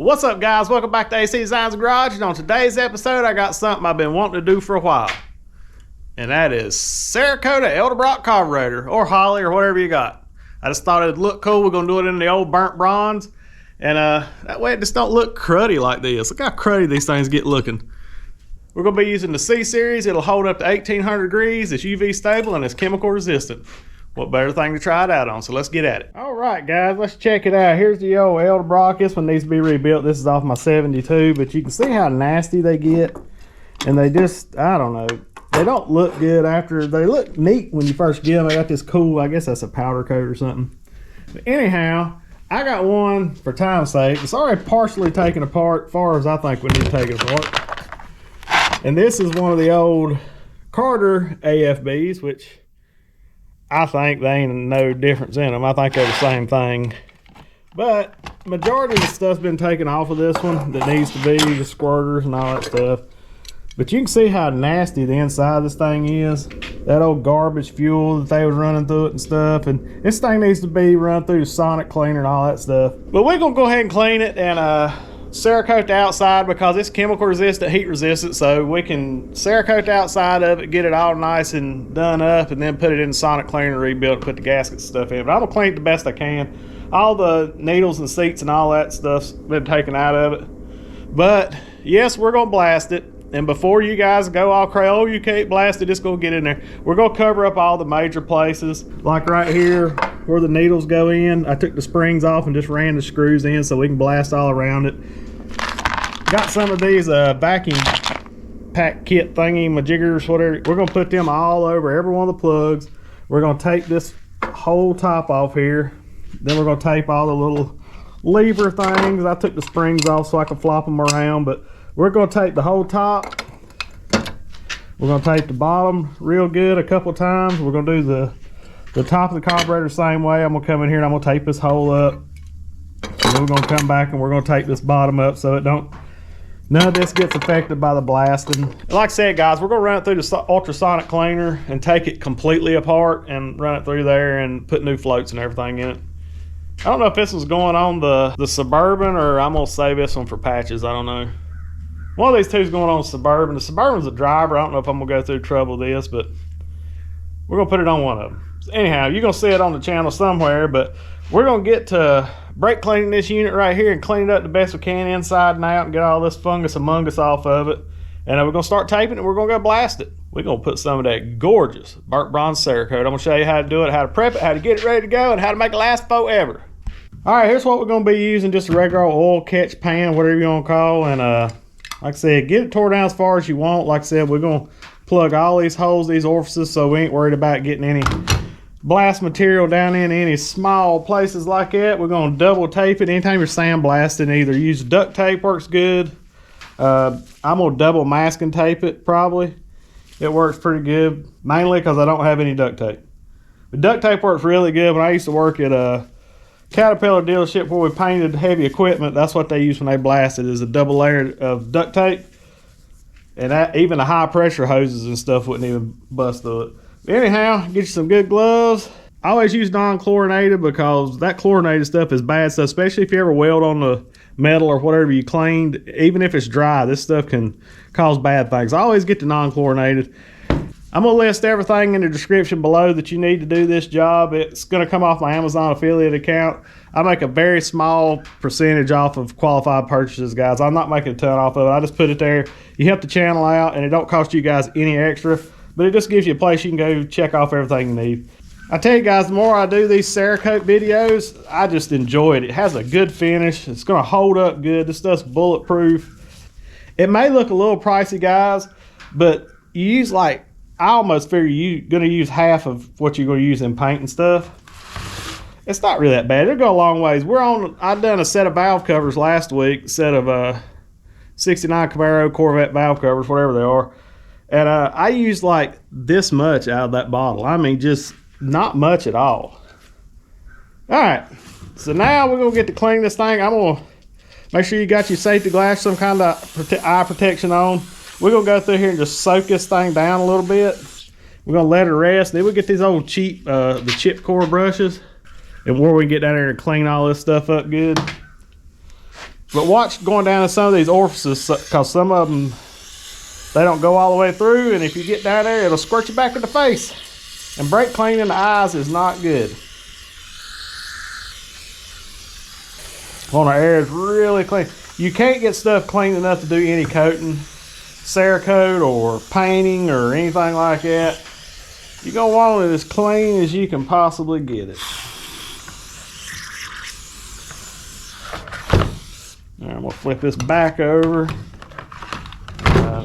What's up, guys? Welcome back to AC Designs Garage. And on today's episode, I got something I've been wanting to do for a while. And that is Cerakote Elderbrock carburetor, or Holly, or whatever you got. I just thought it'd look cool. We're going to do it in the old burnt bronze. And that way it just don't look cruddy like this. Look how cruddy these things get looking. We're going to be using the C series. It'll hold up to 1800 degrees. It's UV stable and it's chemical resistant. What better thing to try it out on? So let's get at it. All right, guys, let's check it out. Here's the old Elderbrock. This one needs to be rebuilt. This is off my 72, but you can see how nasty they get. And they just, I don't know, they don't look good after. They look neat when you first get them. They got this cool, I guess that's a powder coat or something. But anyhow, I got one for time's sake. It's already partially taken apart, as far as I think we need to take it apart. And this is one of the old Carter AFBs, which I think they ain't no difference in them. I think they're the same thing. But majority of the stuff's been taken off of this one that needs to be, the squirters and all that stuff. But you can see how nasty the inside of this thing is. That old garbage fuel that they was running through it and stuff. And this thing needs to be run through the sonic cleaner and all that stuff. But we're gonna go ahead and clean it and Cerakote the outside because it's chemical resistant, heat resistant, so we can Cerakote the outside of it, get it all nice and done up, and then put it in the sonic cleaner, rebuild it, put the gaskets and stuff in. But I'm gonna clean it the best I can. All the needles and seats and all that stuff's been taken out of it. But yes, we're gonna blast it. And before you guys go all crazy, oh, you can't blast it, just gonna get in there. We're gonna cover up all the major places, like right here where the needles go in. I took the springs off and just ran the screws in so we can blast all around it. Got some of these vacuum pack kit thingy majiggers, whatever. We're gonna put them all over every one of the plugs. We're gonna take this whole top off here. Then we're gonna tape all the little lever things. I took the springs off so I can flop them around, but we're gonna tape the whole top. We're gonna tape the bottom real good a couple times. We're gonna do the top of the carburetor the same way. I'm gonna come in here and I'm gonna tape this hole up. And then we're gonna come back and we're gonna tape this bottom up so it don't, none of this gets affected by the blasting. Like I said, guys, we're gonna run it through the ultrasonic cleaner and take it completely apart and run it through there and put new floats and everything in it. I don't know if this was going on the Suburban or I'm gonna save this one for patches. I don't know. One of these two is going on Suburban. The Suburban's a driver. I don't know if I'm gonna go through trouble with this, but we're gonna put it on one of them. So anyhow, you're gonna see it on the channel somewhere, but we're gonna get to brake cleaning this unit right here and clean it up the best we can inside and out and get all this fungus among us off of it. And then we're gonna start taping it. We're gonna go blast it. We're gonna put some of that gorgeous burnt bronze Cerakote. I'm gonna show you how to do it, how to prep it, how to get it ready to go, and how to make it last forever. All right, here's what we're gonna be using: just a regular oil catch pan, whatever you want to call. And like I said, get it tore down as far as you want. Like I said, we're gonna plug all these holes, these orifices, so we ain't worried about getting any blast material down in any small places like that. We're gonna double tape it. Anytime you're sandblasting, either use duct tape, works good. I'm gonna double masking tape it probably. It works pretty good, mainly because I don't have any duct tape. But duct tape works really good. When I used to work at a Caterpillar dealership where we painted heavy equipment, that's what they use when they blast it, is a double layer of duct tape. And that, even the high pressure hoses and stuff wouldn't even bust through it. Anyhow, get you some good gloves. I always use non-chlorinated because that chlorinated stuff is bad stuff, especially if you ever weld on the metal or whatever you cleaned. Even if it's dry, this stuff can cause bad things. I always get the non-chlorinated. I'm gonna list everything in the description below that you need to do this job. It's gonna come off my Amazon affiliate account. I make a very small percentage off of qualified purchases, guys. I'm not making a ton off of it. I just put it there. You help the channel out and it don't cost you guys any extra, but it just gives you a place you can go check off everything you need. I tell you guys, the more I do these Cerakote videos, I just enjoy it. It has a good finish. It's gonna hold up good. This stuff's bulletproof. It may look a little pricey, guys, but you use like, I almost figure you're gonna use half of what you're gonna use in paint and stuff. It's not really that bad. It'll go a long ways. I done a set of valve covers last week, set of 69 Camaro Corvette valve covers, whatever they are. And I used like this much out of that bottle. I mean, just not much at all. All right, so now we're gonna get to clean this thing. I'm gonna make sure you got your safety glass, some kind of eye protection on. We're gonna go through here and just soak this thing down a little bit. We're gonna let it rest. Then we get these old cheap, the chip core brushes, and where we can get down there and clean all this stuff up good. But watch going down to some of these orifices, because some of them, they don't go all the way through, and if you get down there, it'll squirt you back in the face. And brake cleaning the eyes is not good. Want our areas really clean. You can't get stuff clean enough to do any coating, Cerakote or painting or anything like that. You're gonna want it as clean as you can possibly get it. All right, I'm gonna flip this back over.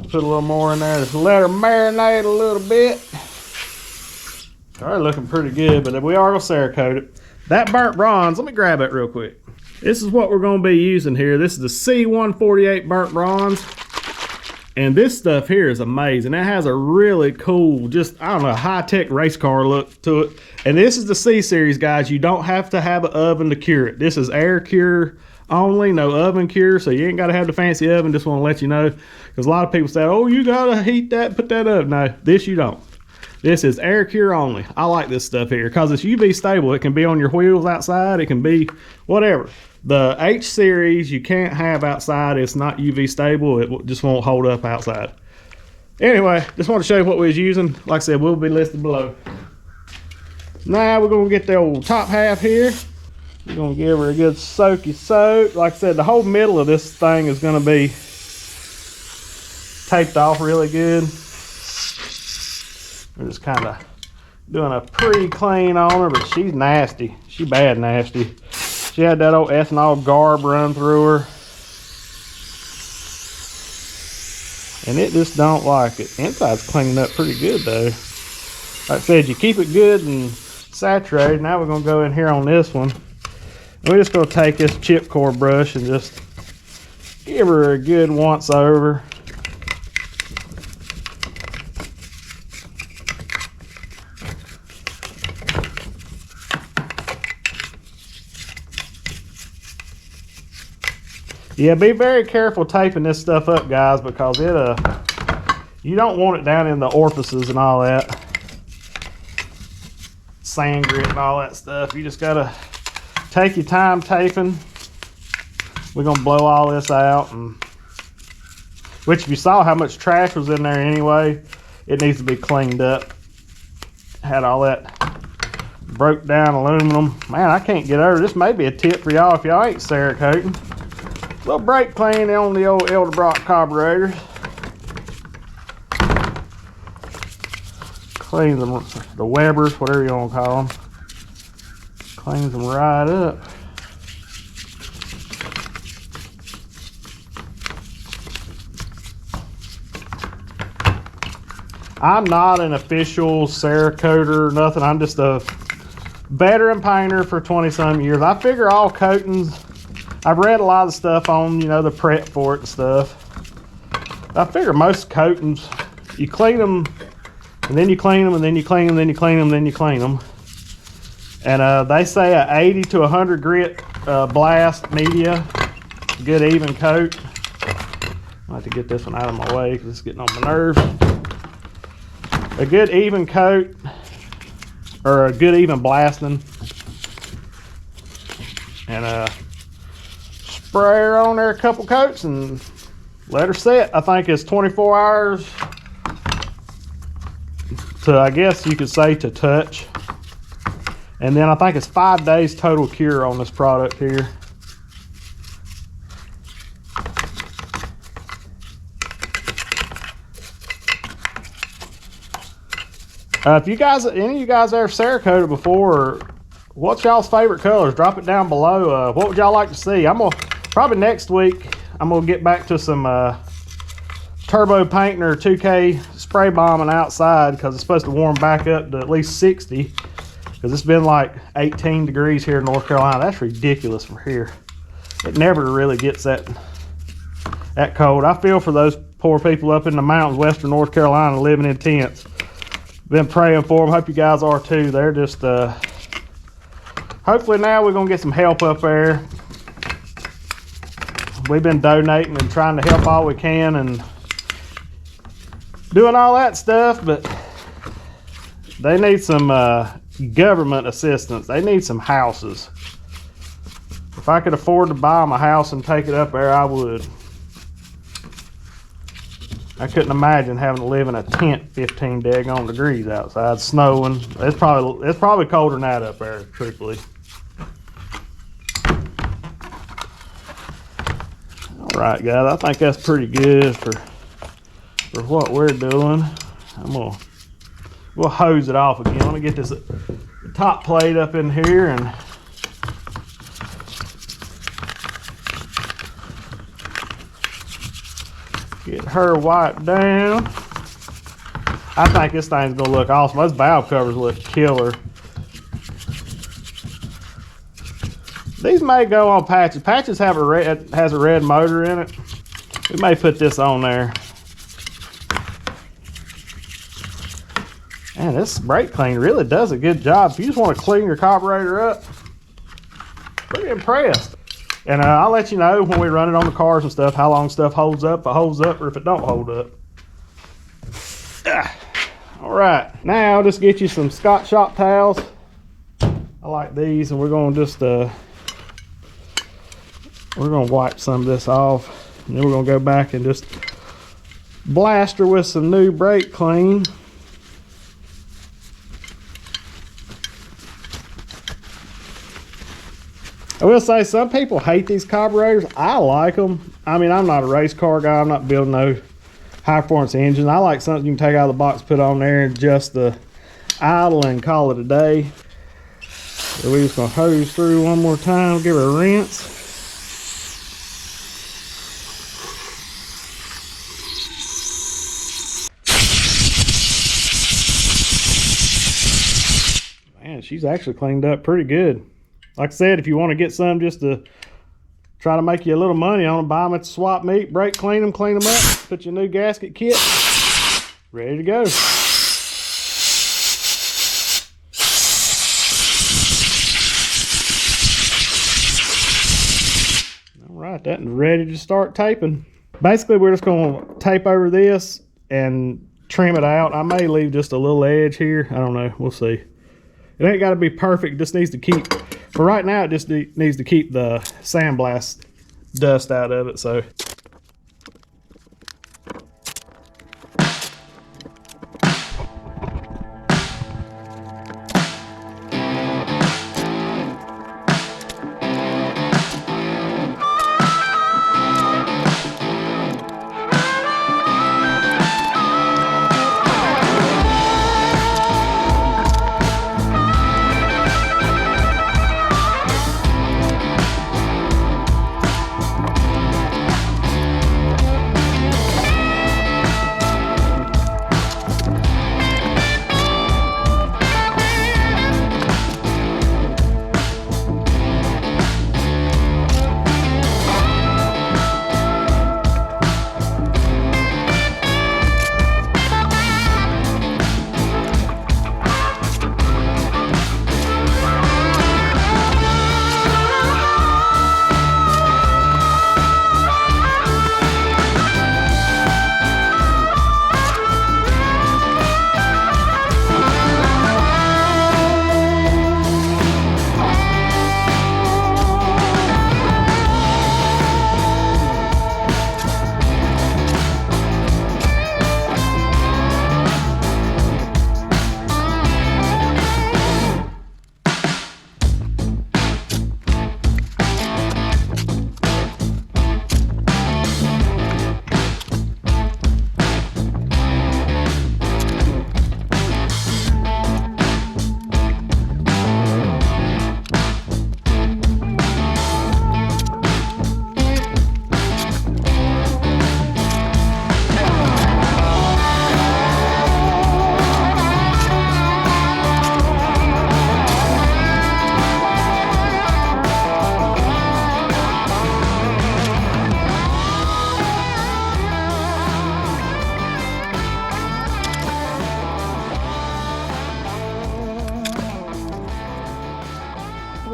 Put a little more in there. Just let her marinate a little bit. All right, looking pretty good, but we are gonna Cerakote it. That burnt bronze, let me grab it real quick. This is what we're gonna be using here. This is the C148 burnt bronze. And this stuff here is amazing. It has a really cool, just, I don't know, high-tech race car look to it. And this is the C-Series, guys. You don't have to have an oven to cure it. This is air cure only, no oven cure, so you ain't gotta have the fancy oven. Just wanna let you know, because a lot of people say, oh, you gotta heat that, put that up. No, this you don't. This is air cure only. I like this stuff here because it's UV stable. It can be on your wheels outside. It can be whatever. The H series you can't have outside. It's not UV stable. It just won't hold up outside. Anyway, just want to show you what we was using. Like I said, we'll be listed below. Now we're going to get the old top half here. We're going to give her a good soaky soak. Like I said, the whole middle of this thing is going to be taped off really good. We're just kind of doing a pre-clean on her, but she's nasty. She bad nasty. She had that old ethanol garb run through her. And it just don't like it. Inside's cleaning up pretty good though. Like I said, you keep it good and saturated. Now we're gonna go in here on this one. And we're just gonna take this chip core brush and just give her a good once over. Yeah, be very careful taping this stuff up, guys, because it you don't want it down in the orifices and all that. Sand grit and all that stuff. You just gotta take your time taping. We're gonna blow all this out, and which if you saw how much trash was in there anyway, it needs to be cleaned up. Had all that broke down aluminum. Man, I can't get over. This may be a tip for y'all if y'all ain't Cerakoting. Little brake clean on the old Edelbrock carburetors. Cleans them, the Webers, whatever you want to call them. Cleans them right up. I'm not an official Cerakoter or nothing. I'm just a veteran painter for 20-some years. I figure all coatings, I've read a lot of stuff on, you know, the prep for it and stuff. I figure most coatings, you clean them, and then you clean them, and then you clean them, then you clean them, then you clean them. And they say a 80 to 100 grit blast media, good even coat. I have to get this one out of my way because it's getting on my nerves. A good even coat, or a good even blasting. And spray her on there a couple coats and let her set. I think it's 24 hours to, I guess you could say, to touch. And then I think it's 5 days total cure on this product here. If you guys, any of you guys ever Cerakoted before, or what's y'all's favorite colors? Drop it down below. What would y'all like to see? I'm gonna probably next week. I'm gonna get back to some turbo painting or 2K spray bombing outside because it's supposed to warm back up to at least 60. Because it's been like 18 degrees here in North Carolina. That's ridiculous from here. It never really gets that cold. I feel for those poor people up in the mountains, western North Carolina, living in tents. Been praying for them. Hope you guys are too. They're just hopefully now we're gonna get some help up there. We've been donating and trying to help all we can and doing all that stuff, but they need some government assistance. They need some houses. If If I could afford to buy my house and take it up there, I would. I couldn't imagine having to live in a tent 15 daggone degrees outside, snowing. It's probably colder than that up there, truthfully. All right, guys, I think that's pretty good for what we're doing. We'll hose it off again. Let me get this top plate up in here and get her wiped down. I think this thing's gonna look awesome. Those valve covers look killer. These may go on patches. Patches has a red motor in it. We may put this on there. Man, this brake clean really does a good job. If you just want to clean your carburetor up, pretty impressed. And I'll let you know when we run it on the cars and stuff how long stuff holds up, if it holds up or if it don't hold up. All right, now just get you some Scotch shop towels. I like these, and we're gonna just we're gonna wipe some of this off, and then we're gonna go back and just blast her with some new brake clean. I will say some people hate these carburetors. I like them. I mean, I'm not a race car guy. I'm not building no high performance engine. I like something you can take out of the box, put on there, and adjust the idle and call it a day. So we're just gonna hose through one more time, give her a rinse. Man, she's actually cleaned up pretty good. Like I said, if you want to get some just to try to make you a little money on them, buy them at the swap meet, brake clean them up, put your new gasket kit, ready to go. All right, that's ready to start taping. Basically, we're just going to tape over this and trim it out. I may leave just a little edge here. I don't know. We'll see. It ain't got to be perfect. It just needs to keep... For right now, it just needs to keep the sandblast dust out of it, so.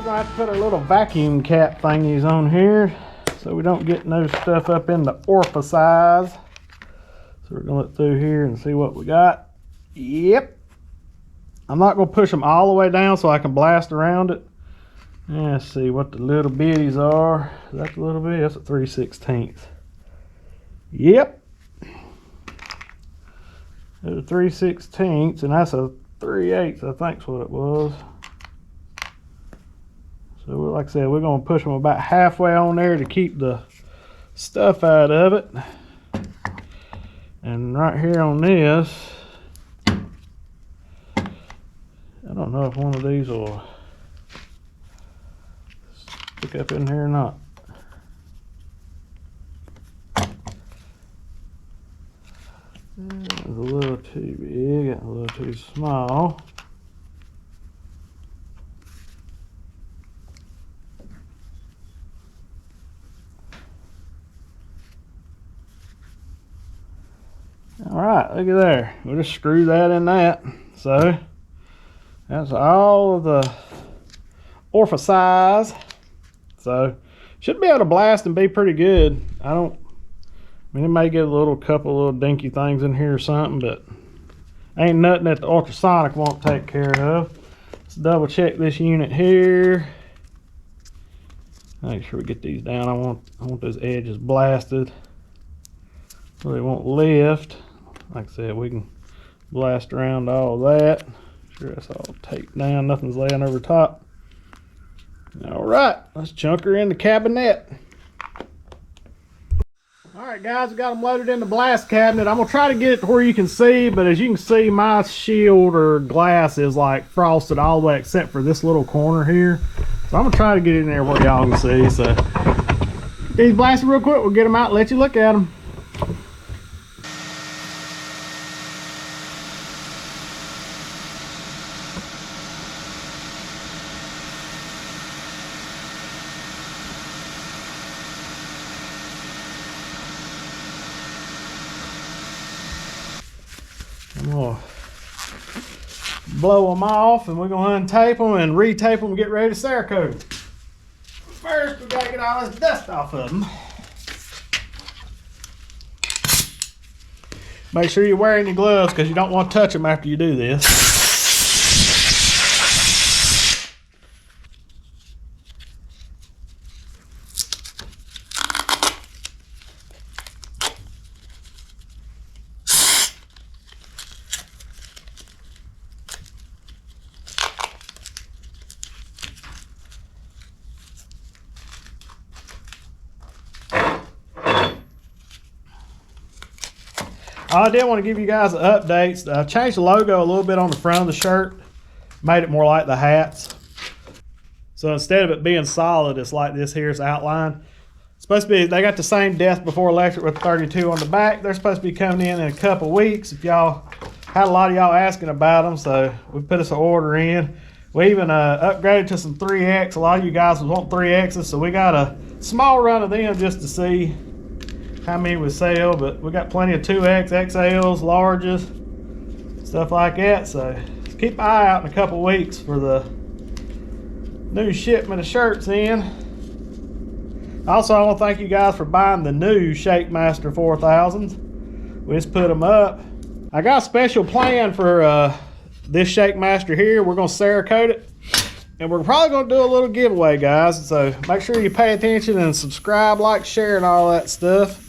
I have to put our little vacuum cap thingies on here so we don't get no stuff up in the orifices. So we're gonna look through here and see what we got. Yep. I'm not gonna push them all the way down so I can blast around it. Let's see what the little bitties are. Is that the little bitty? That's a 3/16. Yep. There's a 3/16, and that's a 3/8, I think's what it was. So like I said, we're gonna push them about halfway on there to keep the stuff out of it. And right here on this, I don't know if one of these will stick up in here or not. It's a little too big and a little too small. All right, look at there. We'll just screw that in that. So that's all of the orifices. So should be able to blast and be pretty good. I mean, it may get a couple little dinky things in here or something, but ain't nothing that the ultrasonic won't take care of. Let's double check this unit here. Make sure we get these down. I want those edges blasted so they won't lift. Like I said, we can blast around all that. Sure that's all taped down, nothing's laying over top. All right, let's chunk her in the cabinet. All right, guys, we got them loaded in the blast cabinet. I'm gonna try to get it to where you can see, but as you can see, my shield or glass is like frosted all the way except for this little corner here. So I'm gonna try to get it in there where y'all can see. So get these blasted real quick. We'll get them out and let you look at them. I'm gonna blow them off, and we're gonna untape them and retape them and get ready to Cerakote. First, we gotta get all this dust off of them. Make sure you're wearing your gloves because you don't want to touch them after you do this. I did want to give you guys an update. I changed the logo a little bit on the front of the shirt, made it more like the hats. So instead of it being solid, it's like this here, it's outlined. It's supposed to be, they got the same death before electric with 32 on the back. They're supposed to be coming in a couple weeks. If y'all had a lot of y'all asking about them, so we put us an order in. We even upgraded to some 3X. A lot of you guys want 3Xs, so we got a small run of them just to see how many we sell, but we got plenty of 2X, XLs, larges, stuff like that. So just keep an eye out in a couple weeks for the new shipment of shirts in. Also, I want to thank you guys for buying the new Shakemaster 4000s. We just put them up. I got a special plan for this Shakemaster here. We're going to Cerakote it, and we're probably going to do a little giveaway, guys. So make sure you pay attention and subscribe, like, share, and all that stuff,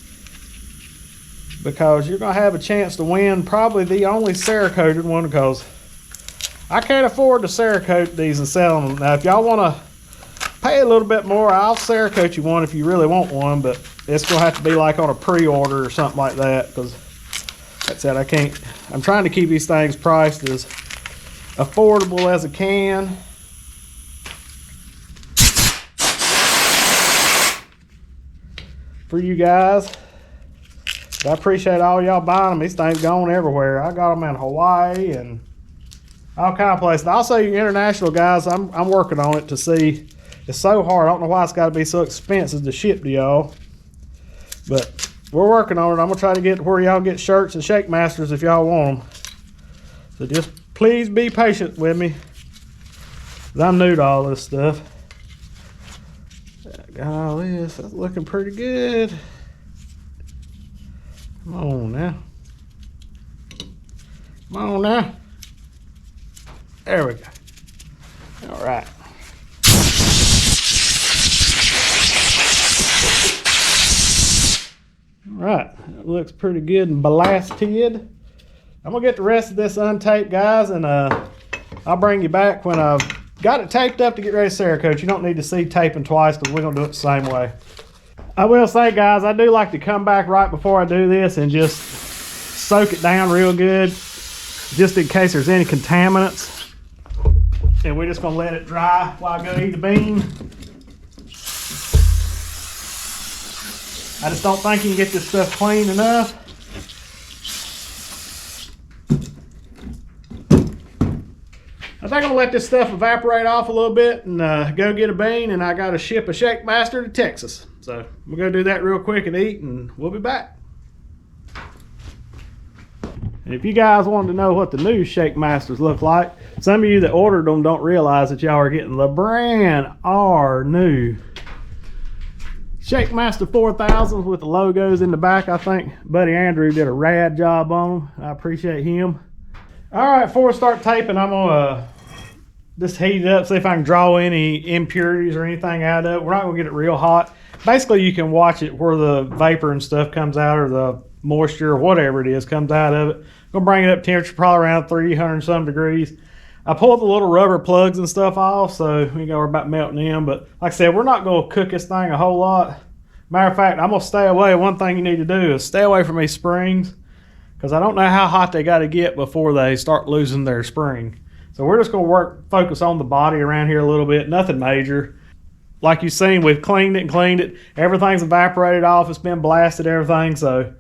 because you're going to have a chance to win probably the only Cerakoted one, because I can't afford to Cerakote these and sell them. Now, if y'all want to pay a little bit more, I'll Cerakote you one if you really want one, but it's going to have to be like on a pre-order or something like that, because that's it. I can't. I'm trying to keep these things priced as affordable as I can. For you guys. I appreciate all y'all buying them. These things going everywhere. I got them in Hawaii and all kind of places. And also, you international guys, I'm working on it to see. It's so hard. I don't know why it's got to be so expensive to ship to y'all, but we're working on it. I'm gonna try to get to where y'all get shirts and Shakemasters if y'all want them. So just please be patient with me, 'cause I'm new to all this stuff. I got all this. That's looking pretty good. Come on now. Come on now. There we go. All right. looks pretty good and blasted. I'm gonna get the rest of this untaped, guys, and I'll bring you back when I've got it taped up to get ready to Cerakote. You don't need to see taping twice because we're gonna do it the same way. I will say, guys, I do like to come back right before I do this and just soak it down real good, just in case there's any contaminants. And we're just gonna let it dry while I go eat the bean. I just don't think you can get this stuff clean enough. I think I'm gonna let this stuff evaporate off a little bit and go get a bean, and I gotta ship a Shake Master to Texas. So we're gonna do that real quick and eat, and we'll be back. And if you guys wanted to know what the new Shake Masters look like, some of you that ordered them don't realize that y'all are getting the brand new Shake Master 4000s with the logos in the back. I think Buddy Andrew did a rad job on them. I appreciate him. All right, before we start taping, I'm gonna just heat it up, see if I can draw any impurities or anything out of it. We're not gonna get it real hot. Basically, you can watch it where the vapor and stuff comes out, or the moisture or whatever it is comes out of it. I'm gonna bring it up temperature probably around 300 some degrees. I pulled the little rubber plugs and stuff off, so we ain't gotta worry about melting them. But like I said, we're not gonna cook this thing a whole lot. Matter of fact, I'm gonna stay away. One thing you need to do is stay away from these springs, because I don't know how hot they got to get before they start losing their spring. So we're just gonna focus on the body around here a little bit, nothing major. Like you've seen, we've cleaned it and cleaned it. Everything's evaporated off, it's been blasted, everything, so.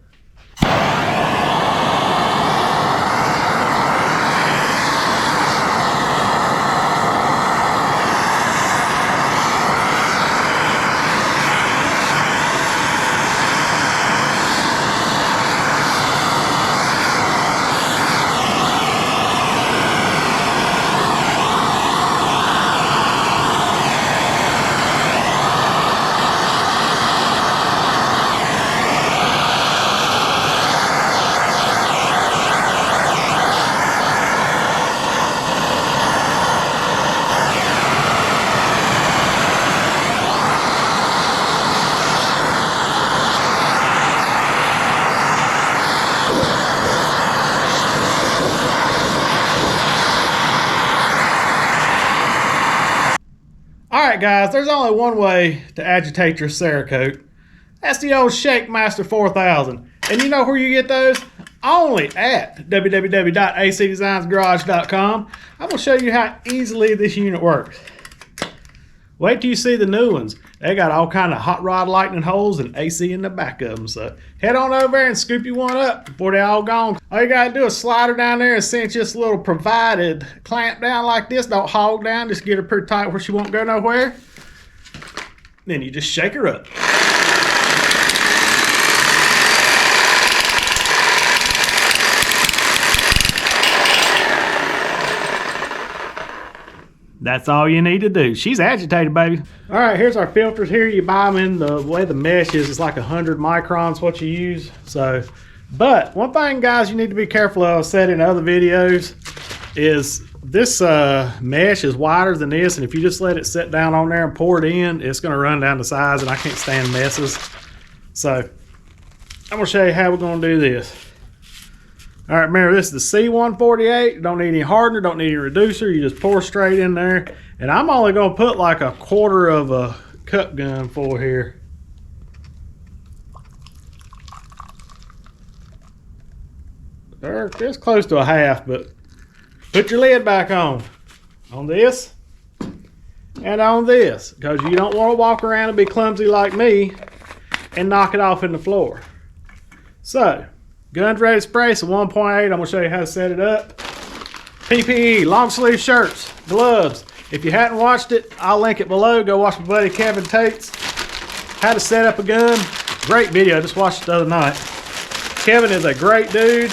Alright guys, there's only one way to agitate your Cerakote. That's the old Shake Master 4000. And you know where you get those? Only at www.acdesignsgarage.com. I'm going to show you how easily this unit works. Wait till you see the new ones. They got all kind of hot rod lightning holes and AC in the back of them. So head on over there and scoop you one up before they're all gone. All you got to do is slide her down there and cinch this little provided clamp down like this. Don't hog down. Just get her pretty tight where she won't go nowhere. Then you just shake her up. That's all you need to do. She's agitated, baby. All right, here's our filters here. You buy them in the way the mesh is. It's like 100 microns what you use. So, but one thing, guys, you need to be careful of, I've said in other videos, is this mesh is wider than this. And if you just let it sit down on there and pour it in, it's going to run down to size, and I can't stand messes. So, I'm going to show you how we're going to do this. All right, remember this is the C148. Don't need any hardener, don't need any reducer. You just pour straight in there. And I'm only gonna put like a quarter of a cup gun full here. Or just close to a half, but put your lid back on this and on this, because you don't want to walk around and be clumsy like me and knock it off in the floor. So, gun's ready to spray, so 1.8. I'm going to show you how to set it up. PPE, long sleeve shirts, gloves. If you hadn't watched it, I'll link it below. Go watch my buddy Kevin Tate's how to set up a gun. Great video, I just watched it the other night. Kevin is a great dude,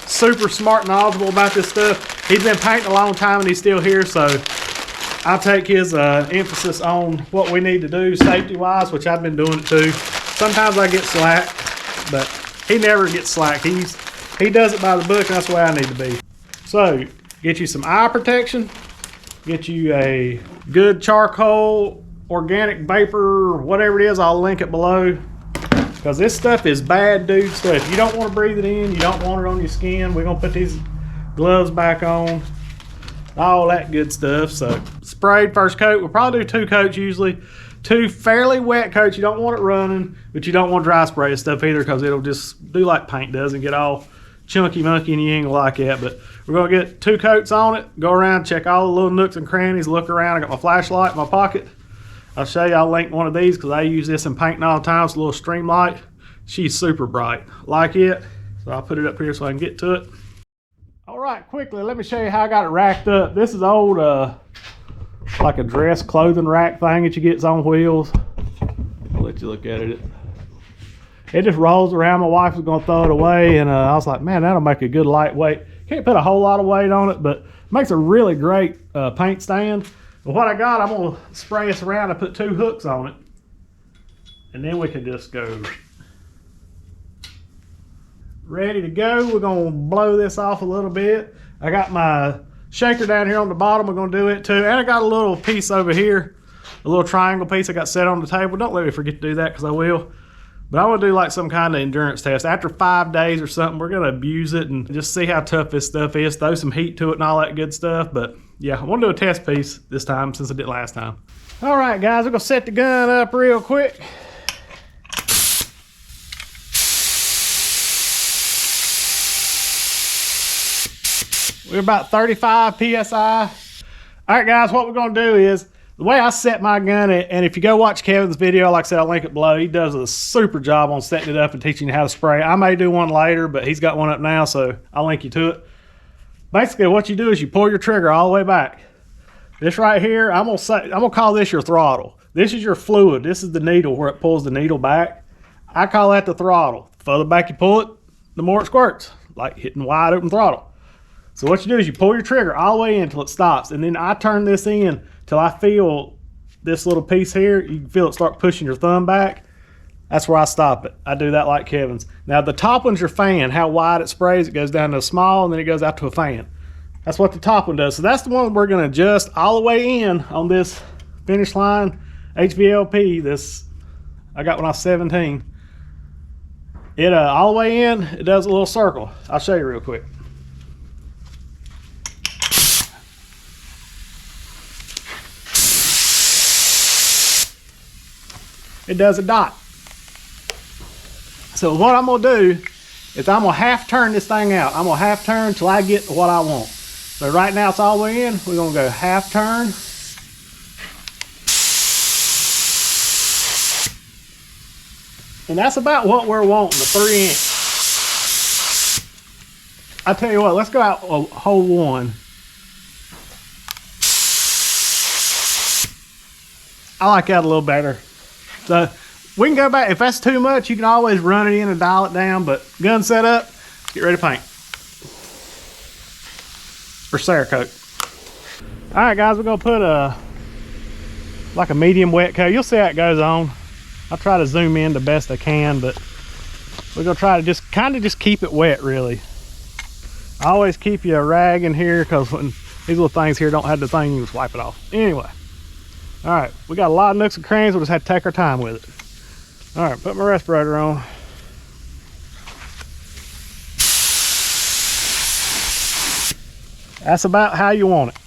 super smart and knowledgeable about this stuff. He's been painting a long time and he's still here, so I'll take his emphasis on what we need to do safety-wise, which I've been doing it too. Sometimes I get slack, but he never gets slack. He does it by the book, and that's the way I need to be. So, get you some eye protection. Get you a good charcoal, organic vapor, whatever it is. I'll link it below. because this stuff is bad dude stuff. You don't want to breathe it in. You don't want it on your skin. We're going to put these gloves back on. All that good stuff. So sprayed first coat. We'll probably do 2 coats usually. 2 fairly wet coats. You don't want it running, but you don't want dry spray and stuff either, because it'll just do like paint does and get all chunky monkey, and you ain't gonna like that. But we're gonna get 2 coats on it, go around, check all the little nooks and crannies, look around. I got my flashlight in my pocket. I'll show you. I'll link one of these because I use this in painting all the time. It's a little stream light. She's super bright. Like it. So I'll put it up here so I can get to it. All right, quickly, let me show you how I got it racked up. This is old, like a dress clothing rack thing that you get on wheels. I'll let you look at it. It just rolls around. My wife was gonna throw it away, and I was like, man, that'll make a good lightweight. Can't put a whole lot of weight on it, but it makes a really great paint stand. But what I got, I'm gonna spray this around and put 2 hooks on it, and then we can just go. Ready to go. We're gonna blow this off a little bit. I got my shaker down here on the bottom. We're gonna do it too, and I got a little piece over here, a little triangle piece I got set on the table. Don't let me forget to do that, because I will. But I want to do like some kind of endurance test. After 5 days or something, we're gonna abuse it and just see how tough this stuff is. Throw some heat to it and all that good stuff. But yeah, I want to do a test piece this time since I did last time. All right, guys, we're gonna set the gun up real quick. We're about 35 PSI. All right, guys, what we're gonna do is, the way I set my gun, and if you go watch Kevin's video, like I said, I'll link it below. He does a super job on setting it up and teaching you how to spray. I may do one later, but he's got one up now, so I'll link you to it. Basically, what you do is you pull your trigger all the way back. This right here, I'm gonna call this your throttle. This is your fluid. This is the needle where it pulls the needle back. I call that the throttle. The further back you pull it, the more it squirts, like hitting wide open throttle. So what you do is you pull your trigger all the way in until it stops, and then I turn this in till I feel this little piece here. You can feel it start pushing your thumb back. That's where I stop it. I do that like Kevin's. Now the top one's your fan, how wide it sprays. It goes down to a small, and then it goes out to a fan. That's what the top one does. So that's the one we're gonna adjust all the way in on this finish line HVLP. This I got when I was 17. It all the way in, it does a little circle. I'll show you real quick. It does a dot. So what I'm gonna do is I'm gonna half turn this thing out. I'm gonna half turn till I get what I want. So right now it's all the way in. We're gonna go half turn. And that's about what we're wanting, the 3-inch. I tell you what, let's go out a hole 1. I like that a little better. So we can go back. If that's too much, you can always run it in and dial it down. But gun set up, get ready to paint. For Cerakote. All right, guys, we're gonna put like a medium wet coat. You'll see how it goes on. I'll try to zoom in the best I can, but we're gonna try to just kind of just keep it wet, really. I always keep you a rag in here, because when these little things here don't have the thing, you just wipe it off. Anyway. All right, we got a lot of nooks and crannies. We'll just have to take our time with it. All right, put my respirator on. That's about how you want it.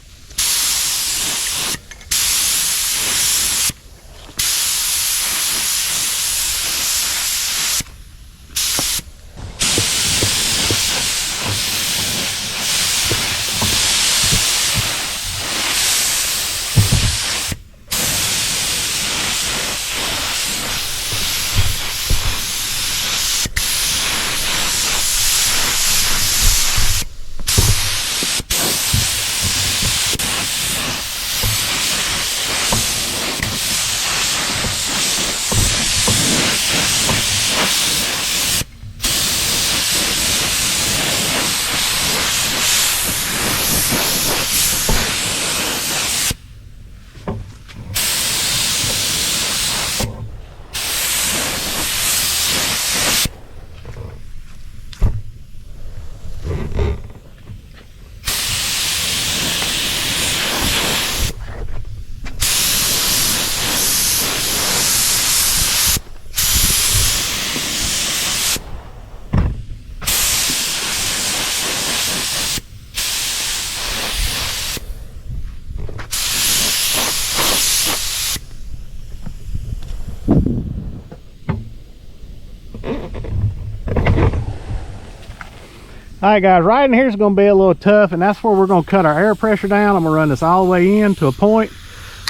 Alright guys, right in here is going to be a little tough, and that's where we're going to cut our air pressure down. I'm going to run this all the way in to a point,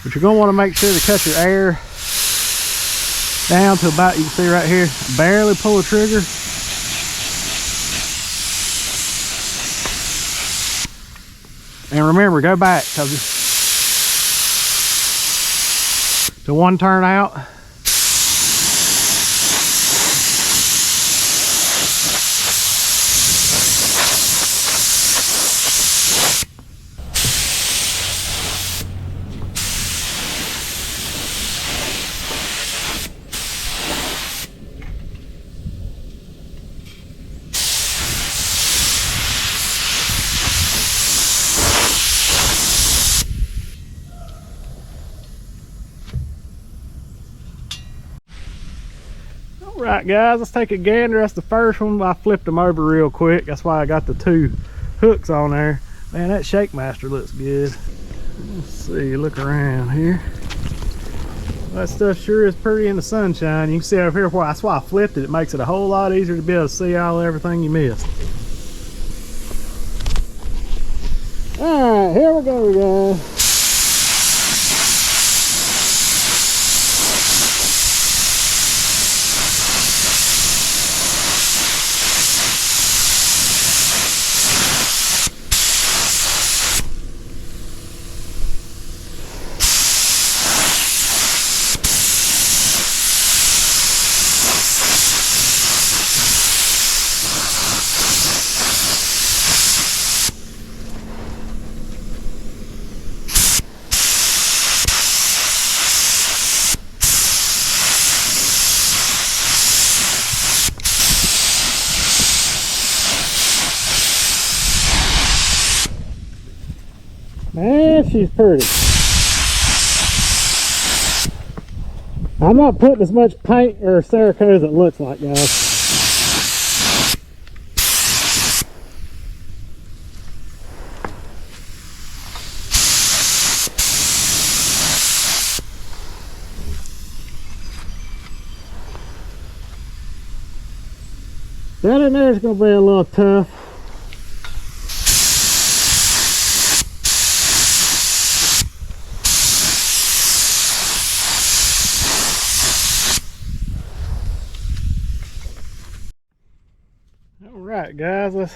but you're going to want to make sure to cut your air down to about, you can see right here, barely pull the trigger. And remember, go back to one turn out. Alright guys, let's take a gander. That's the first one. I flipped them over real quick. That's why I got the 2 hooks on there. Man, that Shake Master looks good. Let's see, look around here. That stuff sure is pretty in the sunshine. You can see over here where that's why I flipped it. It makes it a whole lot easier to be able to see everything you missed. Alright, here we go guys. Man, she's pretty. I'm not putting as much paint or Cerakote as it looks like, guys. That in there is going to be a little tough. Alright guys, let's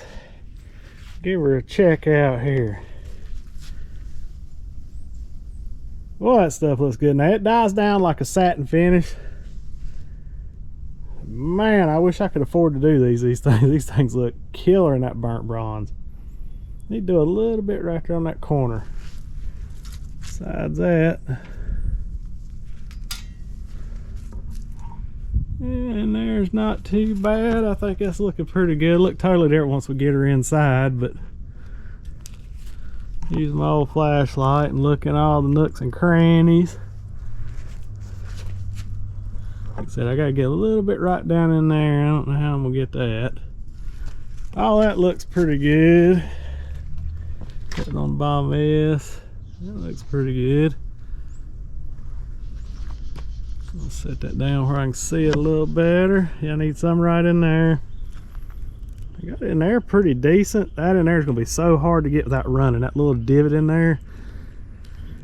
give her a check out here. Well, that stuff looks good. Now it dies down like a satin finish. Man, I wish I could afford to do these things. These things look killer in that burnt bronze. Need to do a little bit right there on that corner. Besides that, and there's not too bad. I think that's looking pretty good. Look totally different once we get her inside, but use my old flashlight and look at all the nooks and crannies. Like I said, I gotta get a little bit right down in there. I don't know how I'm gonna get that. All that looks pretty good. Put it on the bottom of this. That looks pretty good. I'll set that down where I can see it a little better. Yeah, I need some right in there. I got it in there pretty decent. That in there is going to be so hard to get without running. That little divot in there.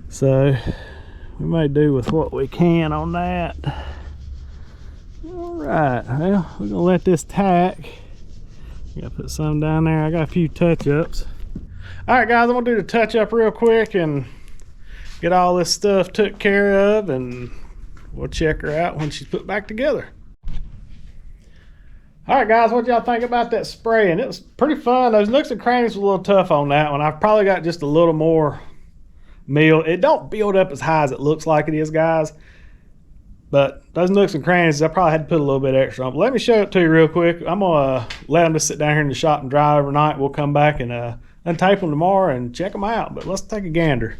So we may do with what we can on that. Alright, well, we're going to let this tack. I got to put some down there. I got a few touch-ups. Alright guys, I'm going to do the touch-up real quick and get all this stuff took care of, and we'll check her out when she's put back together. Alright guys, what y'all think about that spraying? It was pretty fun. Those nooks and crannies were a little tough on that one. I've probably got just a little more meal. It don't build up as high as it looks like it is, guys. But those nooks and crannies, I probably had to put a little bit extra on. But let me show it to you real quick. I'm going to let them just sit down here in the shop and dry overnight. We'll come back and untape them tomorrow and check them out. But let's take a gander.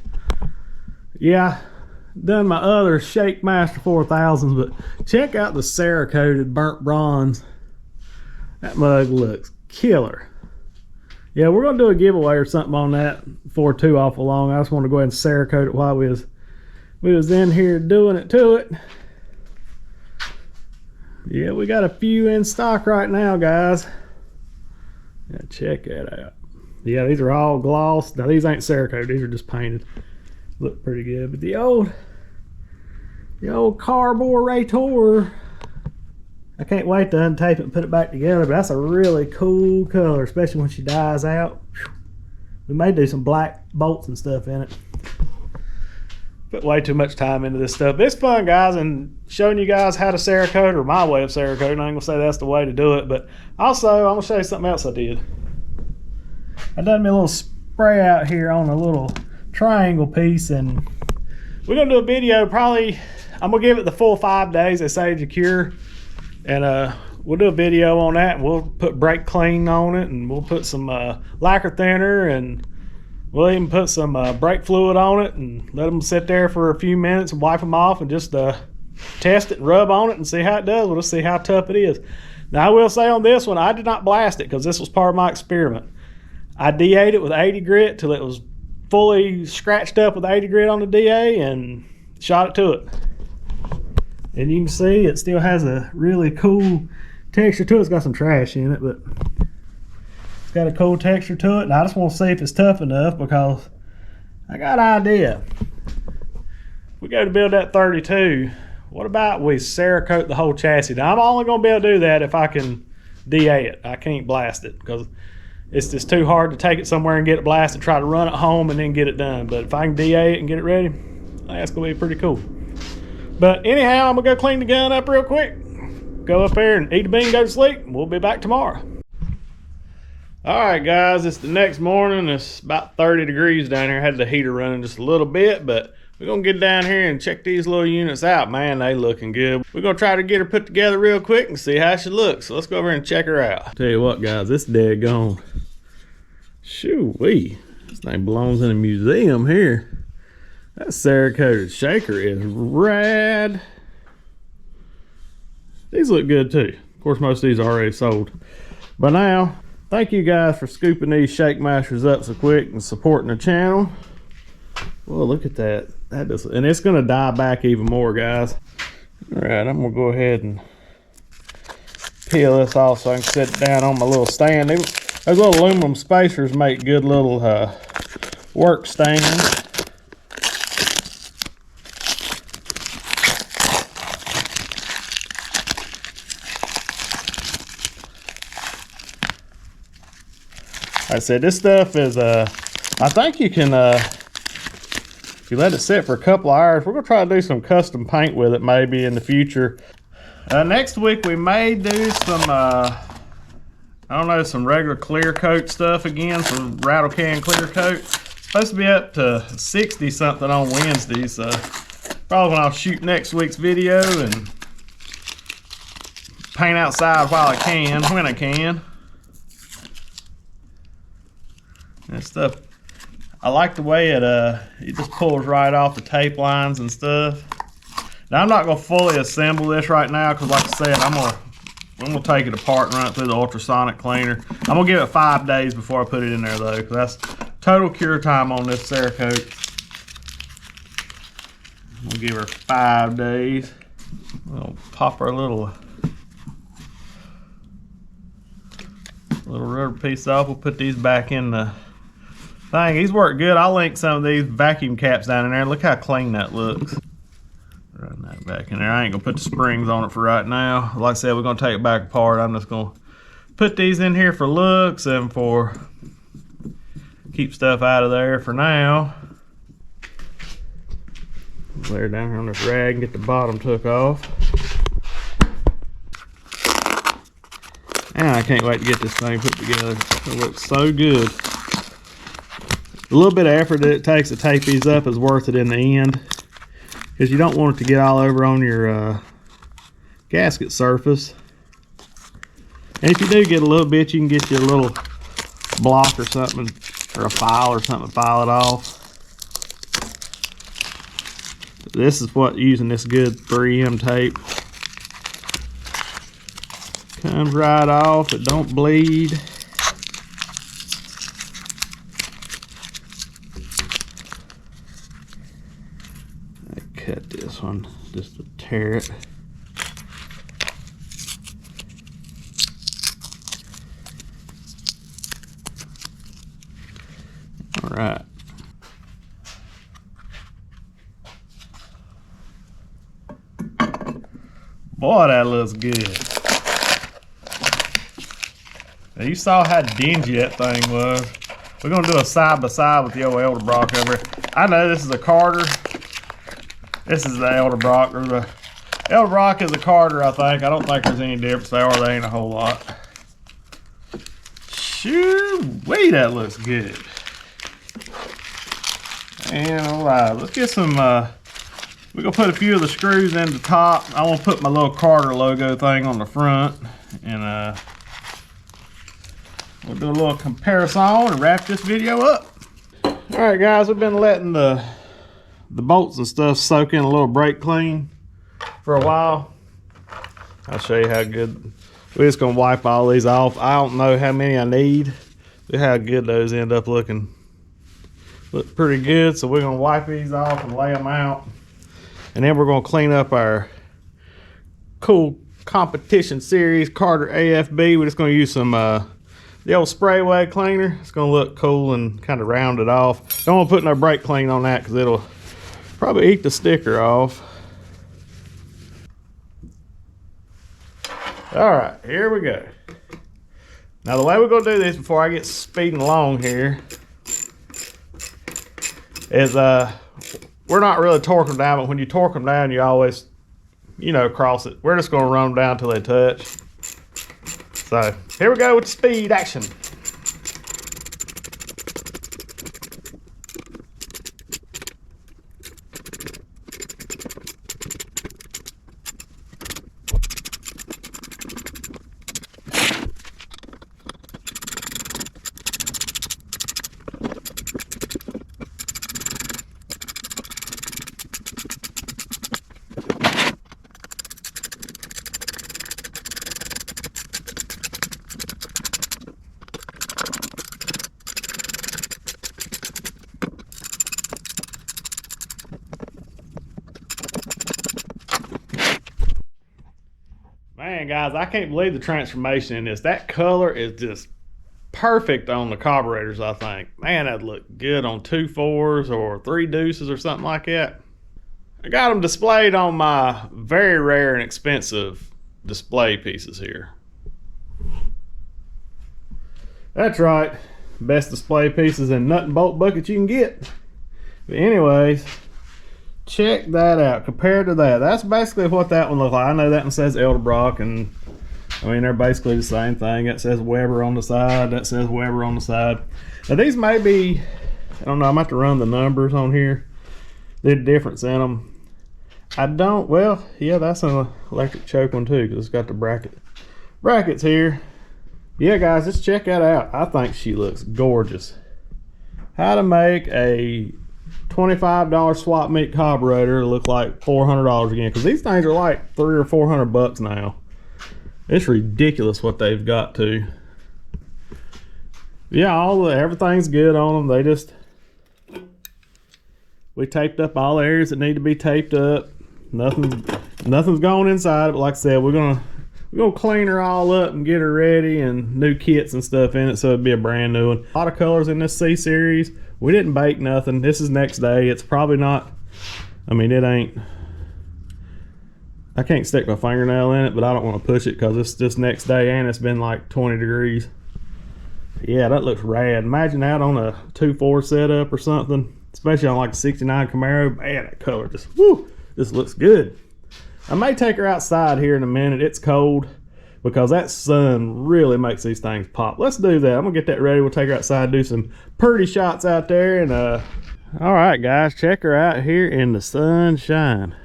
Yeah, done my other Shake Master 4000s, but check out the Cerakote burnt bronze. That mug looks killer. Yeah, we're gonna do a giveaway or something on that before too awful long. I just want to go ahead and Cerakote it while we was in here doing it to it. Yeah, we got a few in stock right now, guys. Yeah, check that out. Yeah, these are all gloss. Now these ain't Cerakote, these are just painted. Look pretty good. But the old Carburetor, I can't wait to untape it and put it back together, but that's a really cool color, especially when she dies out. We may do some black bolts and stuff in it. Put way too much time into this stuff. But it's fun, guys, and showing you guys how to Cerakote, or my way of Cerakote. I ain't gonna say that's the way to do it, but also I'm gonna show you something else I did. I done me a little spray out here on a little triangle piece, and we're gonna do a video probably. I'm gonna give it the full 5 days they say to cure, and we'll do a video on that, and we'll put brake clean on it, and we'll put some lacquer thinner, and we'll even put some brake fluid on it and let them sit there for a few minutes and wipe them off, and just test it and rub on it and see how it does. We'll just see how tough it is. Now I will say on this one, I did not blast it because this was part of my experiment. I DA'd it with 80 grit till it was fully scratched up with 80 grit on the DA and shot it to it. And you can see it still has a really cool texture to it. It's got some trash in it, but it's got a cool texture to it. And I just want to see if it's tough enough, because I got an idea. If we go to build that 32, what about we Cerakote the whole chassis? Now I'm only going to be able to do that if I can DA it. I can't blast it because it's just too hard to take it somewhere and get it blasted, try to run it home and then get it done. But if I can DA it and get it ready, I think that's going to be pretty cool. But anyhow, I'm going to go clean the gun up real quick, go up there and eat a bean, go to sleep, and we'll be back tomorrow. Alright guys, it's the next morning. It's about 30 degrees down here. I had the heater running just a little bit, but we're going to get down here and check these little units out. Man, they looking good. We're going to try to get her put together real quick and see how she looks. So let's go over and check her out. Tell you what guys, this dead gone. Shoo-wee. This thing belongs in a museum here. That Cerakote shaker is rad. These look good too. Of course, most of these are already sold. But now, thank you guys for scooping these Shake Masters up so quick and supporting the channel. Well, look at that. That does, and it's gonna die back even more, guys. All right, I'm gonna go ahead and peel this off so I can sit it down on my little stand. Those little aluminum spacers make good little work stands. Like I said, this stuff is I think you can if you let it sit for a couple of hours. We're gonna try to do some custom paint with it maybe in the future. Next week we may do some I don't know, some regular clear coat stuff again, some rattle can clear coat. It's supposed to be up to 60 something on Wednesday, so probably when I'll shoot next week's video and paint outside while I can, when I can. And stuff, I like the way it just pulls right off the tape lines and stuff. Now I'm not gonna fully assemble this right now because, like I said, I'm gonna take it apart and run it through the ultrasonic cleaner. I'm gonna give it 5 days before I put it in there though, because that's total cure time on this Cerakote. We'll give her 5 days. We'll pop our little rubber piece off. We'll put these back in the thing. These work good. I'll link some of these vacuum caps down in there. Look how clean that looks. Run that back in there. I ain't gonna put the springs on it for right now. Like I said, we're gonna take it back apart. I'm just gonna put these in here for looks and for keep stuff out of there for now. Lay her down here on this rag and get the bottom took off. And I can't wait to get this thing put together. It looks so good. A little bit of effort that it takes to tape these up is worth it in the end, because you don't want it to get all over on your gasket surface. And if you do get a little bit, you can get you a little block or something, or a file or something to file it off. This is what using this good 3M tape. Comes right off, it don't bleed. I cut this one just to tear it. right. Boy, that looks good. Now, you saw how dingy that thing was. We're gonna do a side by side with the old Elderbrock over here. I know this is a Carter. This is the Elderbrock, or the Elderbrock is a Carter, I think. I don't think there's any difference there, or there ain't a whole lot. Shoo-wee, that looks good. And alright, let's get some, we're gonna put a few of the screws in the top. I want to put my little Carter logo thing on the front, and we'll do a little comparison and wrap this video up. Alright guys, we've been letting the bolts and stuff soak in a little brake clean for a while. I'll show you how good. We're just gonna wipe all these off. I don't know how many I need, but how good those end up looking. Look pretty good, so we're gonna wipe these off and lay them out. And then we're gonna clean up our cool competition series Carter AFB. We're just gonna use some the old spray wag cleaner. It's gonna look cool and kind of round it off. Don't want to put no brake clean on that because it'll probably eat the sticker off. All right, here we go. Now the way we're gonna do this before I get speeding along here is we're not really torquing them down, but when you torque them down, you always, you know, cross it. We're just gonna run them down till they touch. So here we go with the speed action. Man, guys, I can't believe the transformation in this. That color is just perfect on the carburetors, I think. Man, that'd look good on 2 4s or 3 deuces or something like that. I got them displayed on my very rare and expensive display pieces here. That's right. Best display pieces in nut and bolt bucket you can get. But anyways, check that out. Compared to that, that's basically what that one looks like. I know that one says Elderbrock, and I mean they're basically the same thing. That says Weber on the side, that says Weber on the side. Now these may be, I don't know, I'm about to run the numbers on here, the difference in them. I don't, well, yeah, that's an electric choke one too, because it's got the brackets here. Yeah guys, just check that out. I think she looks gorgeous. How to make a $25 swap meet carburetor look like $400 again, because these things are like $300 or $400 now. It's ridiculous what they've got to. Yeah, everything's good on them. We taped up all the areas that need to be taped up. Nothing's going inside, but like I said, we're gonna clean her all up and get her ready, and new kits and stuff in it, so it'd be a brand new one. A lot of colors in this C series. We didn't bake nothing. This is next day. It's probably not, I mean, it ain't, I can't stick my fingernail in it, but I don't want to push it because it's just next day and it's been like 20 degrees. Yeah, that looks rad. Imagine that on a 2-4 setup or something, especially on like a 69 Camaro. Man, that color just, whoo, this looks good. I may take her outside here in a minute. It's cold, because that sun really makes these things pop. Let's do that. I'm gonna get that ready. We'll take her outside, do some pretty shots out there, and all right guys, check her out here in the sunshine.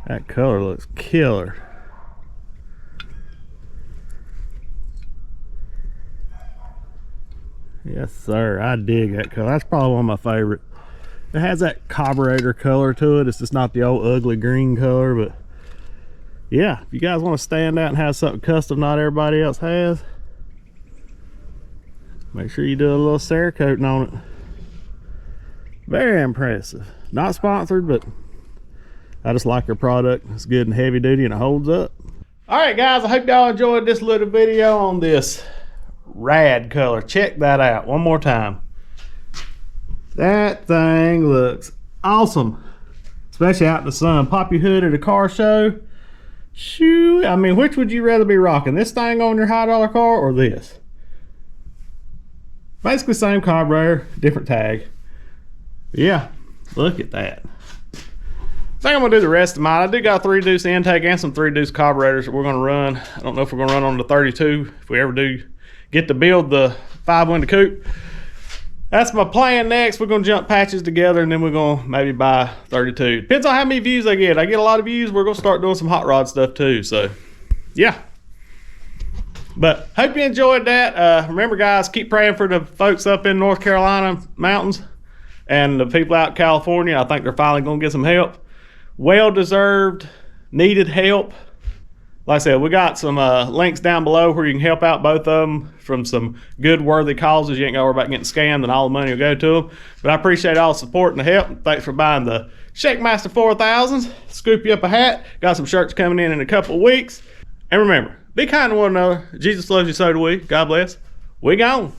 That color looks killer. Yes sir, I dig that color. That's probably one of my favorite. It has that carburetor color to it. It's just not the old ugly green color, but yeah, if you guys want to stand out and have something custom not everybody else has, make sure you do a little Cerakote on it. Very impressive. Not sponsored, but I just like her product. It's good and heavy duty and it holds up. All right guys, I hope y'all enjoyed this little video on this rad color. Check that out one more time. That thing looks awesome, especially out in the sun. Pop your hood at a car show. Shoo, I mean, which would you rather be rocking? This thing on your high dollar car or this? Basically same carburetor, different tag. Yeah, look at that. I think I'm gonna do the rest of mine. I do got a 3-deuce intake and some 3-deuce carburetors that we're gonna run. I don't know if we're gonna run on the 32 if we ever do get to build the 5-window coupe. That's my plan next. We're gonna jump patches together and then we're gonna maybe buy 32. Depends on how many views I get. I get a lot of views, we're gonna start doing some hot rod stuff too. So yeah. But hope you enjoyed that. Remember guys, keep praying for the folks up in North Carolina mountains and the people out in California. I think they're finally gonna get some help. Well-deserved, needed help. Like I said, we got some links down below where you can help out both of them from some good, worthy causes. You ain't got to worry about getting scammed and all the money will go to them. But I appreciate all the support and the help. Thanks for buying the Shakemaster 4000s. Scoop you up a hat. Got some shirts coming in a couple of weeks. And remember, be kind to one another. Jesus loves you, so do we. God bless. We gone.